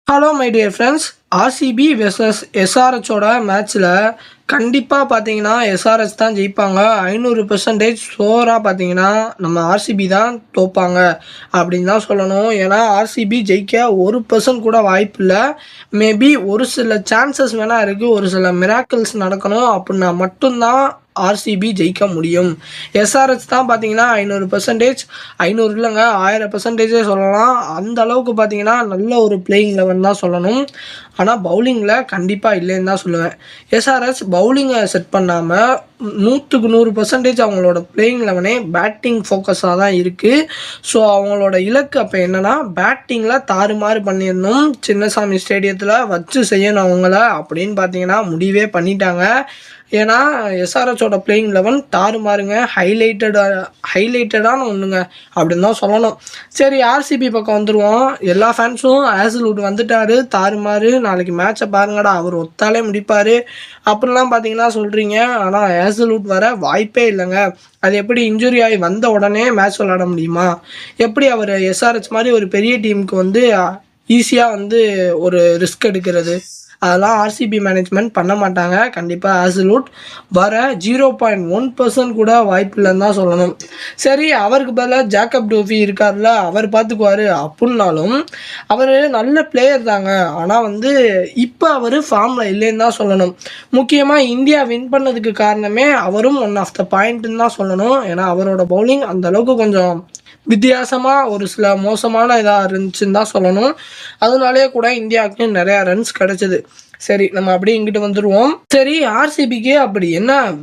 Hello my dear friends. RCB versus எஸ்ஆர்ஹெச்சோட மேட்ச்சில் கண்டிப்பாக பார்த்தீங்கன்னா எஸ்ஆர்ஹெச் தான் ஜெயிப்பாங்க. 500% ஷோராக பார்த்தீங்கன்னா நம்ம ஆர்சிபி தான் தோப்பாங்க அப்படின்னு தான் சொல்லணும். ஏன்னா ஆர்சிபி ஜெயிக்க 1% கூட வாய்ப்பு இல்லை. மேபி ஒரு சில சான்சஸ் வேணால் இருக்குது. ஒரு சில மிராக்கிள்ஸ் நடக்கணும் அப்படின்னா மட்டும்தான் ஆர்சிபி ஜெயிக்க முடியும். எஸ்ஆர்ஹெச் தான் பார்த்தீங்கன்னா 500%, 500 இல்லைங்க, 1000% சொல்லலாம். அந்த அளவுக்கு பார்த்தீங்கன்னா நல்ல ஒரு பிளேயிங் லெவன் தான் சொல்லணும். ஆனால் பவுலிங்கில் கண்டிப்பாக இல்லைன்னு தான் சொல்லுவேன். எஸ்ஆர்ஹெச் பவுலிங்கை செட் பண்ணாமல் 100க்கு 100% அவங்களோட பிளேயிங் லெவனே பேட்டிங் ஃபோக்கஸாக தான் இருக்குது. ஸோ அவங்களோட இலக்கு அப்போ என்னென்னா பேட்டிங்கில் தாறுமாறு பண்ணிடணும், சின்னசாமி ஸ்டேடியத்தில் வச்சு செய்யணும் அவங்கள அப்படின்னு பார்த்தீங்கன்னா முடிவே பண்ணிட்டாங்க. ஏன்னா எஸ்ஆர்ஹெச்சோட பிளேயிங் லெவன் தாறுமாறுங்க, ஹைலைட்டடான ஒன்றுங்க அப்படின்னு தான் சொல்லணும். சரி, ஆர்சிபி பக்கம் வந்துடுவோம். எல்லா ஃபேன்ஸும் ஹேசல்வுட் வந்துட்டார், தாறுமாறு, நாளைக்கு மேட்சை பாருங்கடா, அவர் ஒத்தாலே முடிப்பார் அப்படிலாம் பார்த்தீங்கன்னா சொல்கிறீங்க. ஆனால் ஹேசல்வுட் வர வாய்ப்பே இல்லைங்க. அது எப்படி இன்ஜுரி ஆகி வந்த உடனே மேட்ச் விளாட முடியுமா? எப்படி அவர் எஸ்ஆர்ஹெச் மாதிரி ஒரு பெரிய டீமுக்கு வந்து ஈஸியாக ஒரு ரிஸ்க் எடுக்கிறது? அதெல்லாம் ஆர்சிபி மேனேஜ்மெண்ட் பண்ண மாட்டாங்க. கண்டிப்பாக ஹேசல்வுட் வர 0.1% கூட வாய்ப்பு இல்லைன்னு தான் சொல்லணும். சரி, அவருக்கு பதிலாக ஜேக்கப் டோஃபி இருக்கார்ல, அவர் பார்த்துக்குவார் அப்படின்னாலும் அவர் நல்ல பிளேயர் தாங்க. ஆனால் இப்போ அவர் ஃபார்மில் இல்லைன்னு தான் சொல்லணும். முக்கியமாக இந்தியா வின் பண்ணதுக்கு காரணமே அவரும் ஒன் ஆஃப் த பாயிண்ட்டுன்னு தான் சொல்லணும். ஏன்னா அவரோட பவுலிங் அந்தளவுக்கு கொஞ்சம் வித்தியாசமாக ஒரு சில மோசமான இதாக இருந்துச்சுன்னு தான் சொல்லணும். அதனாலே கூட இந்தியாவுக்கு நிறையா ரன்ஸ் கிடச்சிது. சரி, நம்ம அப்படியே இங்கிட்டு வந்துடுவோம். சரி, ஆர்சிபிக்கு அப்படி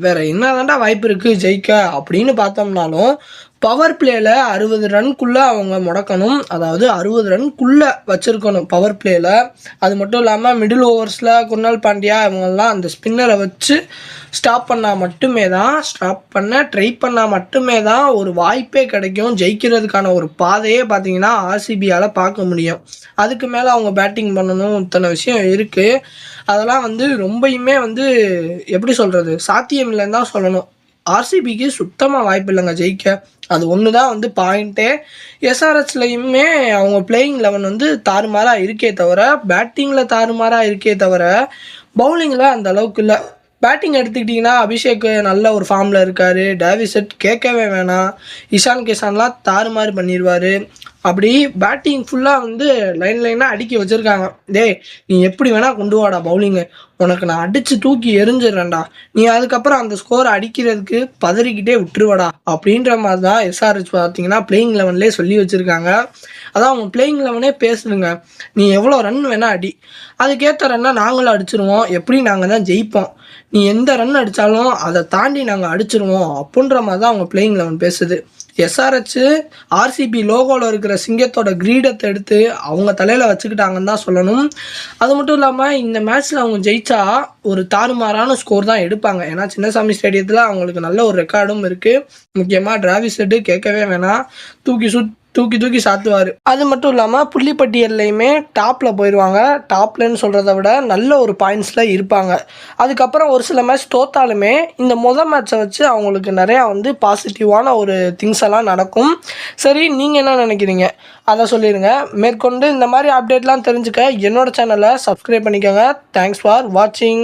வேற என்ன தாண்டா வாய்ப்பு இருக்குது ஜெயிக்க அப்படின்னு பார்த்தோம்னாலும் பவர் பிளேயில் 60 ரன்குள்ளே அவங்க முடக்கணும். அதாவது 60 ரன்குள்ளே வச்சுருக்கணும் பவர் பிளேயில். அது மட்டும் இல்லாமல் மிடில் ஓவர்ஸில் குர்னால் பாண்டியா இவங்கெல்லாம் அந்த ஸ்பின்னரை வச்சு ஸ்டாப் பண்ணால் மட்டுமே தான் ஒரு வாய்ப்பே கிடைக்கும். ஜெயிக்கிறதுக்கான ஒரு பாதையே பார்த்தீங்கன்னா ஆர்சிபியால் பார்க்க முடியும். அதுக்கு மேலே அவங்க பேட்டிங் பண்ணணும், இத்தனை விஷயம் இருக்குது. அதெல்லாம் ரொம்பயுமே எப்படி சொல்கிறது, சாத்தியம் இல்லைன்னு தான் சொல்லணும். ஆர்சிபிக்கு சுத்தமாக வாய்ப்பு இல்லைங்க ஜெயிக்க. அது ஒன்று தான் பாயிண்ட்டே. எஸ்ஆர்ஹெச்லையுமே அவங்க பிளேயிங் லெவன் தாறுமாறாக இருக்கே தவிர, பேட்டிங்கில் தாறுமாறாக இருக்கே தவிர பவுலிங்கில் அந்த அளவுக்கு இல்லை. பேட்டிங் எடுத்துக்கிட்டிங்கன்னா அபிஷேக் நல்ல ஒரு ஃபார்மில் இருக்கார். டேவிட் கேட்கவே வேணாம். இஷான் கிஷான்லாம் தாறுமாறு பண்ணிடுவார். அப்படி பேட்டிங் ஃபுல்லாக லைனாக அடுக்கி வச்சுருக்காங்க. டேய், நீ எப்படி வேணால் கொண்டு வாடா பவுலிங்கு, உனக்கு நான் அடித்து தூக்கி எரிஞ்சிடுறேன்டா, நீ அதுக்கப்புறம் அந்த ஸ்கோரை அடிக்கிறதுக்கு பதறிக்கிட்டே விட்டுருவாடா அப்படின்ற மாதிரி தான் எஸ்ஆர்ஹெச் பார்த்தீங்கன்னா பிளேயிங் லெவன்லேயே சொல்லி வச்சுருக்காங்க. அதான் அவங்க பிளேயிங் லெவனே பேசுதுங்க. நீ எவ்வளோ ரன் வேணால் அடி, அதுக்கேற்ற ரன்னை நாங்களும் அடிச்சிருவோம், எப்படி நாங்கள் தான் ஜெயிப்போம், நீ எந்த ரன் அடித்தாலும் அதை தாண்டி நாங்கள் அடிச்சிருவோம் அப்படின்ற மாதிரி தான் அவங்க பிளேயிங் லெவன் பேசுது. எஸ்ஆர்ஹெச் ஆர்சிபி லோகோவில் இருக்கிற சிங்கத்தோட கிரீடத்தை எடுத்து அவங்க தலையில் வச்சுக்கிட்டாங்கன்னு தான் சொல்லணும். அது மட்டும் இல்லாமல் இந்த மேட்ச்சில் அவங்க ஜெயிச்சா ஒரு தாறுமாறான ஸ்கோர் தான் எடுப்பாங்க. ஏன்னா சின்னசாமி ஸ்டேடியத்தில் அவங்களுக்கு நல்ல ஒரு ரெக்கார்டும் இருக்குது. முக்கியமாக டிராவிஸ் கேட்கவே வேணாம், தூக்கி சாத்துவார். அது மட்டும் இல்லாமல் புள்ளிப்பட்டியல்லையுமே டாப்பில் போயிடுவாங்க. டாப்லன்னு சொல்கிறத விட நல்ல ஒரு பாயிண்ட்ஸில் இருப்பாங்க. அதுக்கப்புறம் ஒரு சில மேட்ச் தோத்தாலுமே இந்த மேட்சை வச்சு அவங்களுக்கு நிறையா பாசிட்டிவான ஒரு திங்ஸ் எல்லாம் நடக்கும். சரி, நீங்கள் என்ன நினைக்கிறீங்க அதை சொல்லிடுங்க. மேற்கொண்டு இந்த மாதிரி அப்டேட்லாம் தெரிஞ்சுக்க என்னோடய சேனலை சப்ஸ்கிரைப் பண்ணிக்கோங்க. தேங்க்ஸ் ஃபார் வாட்சிங்.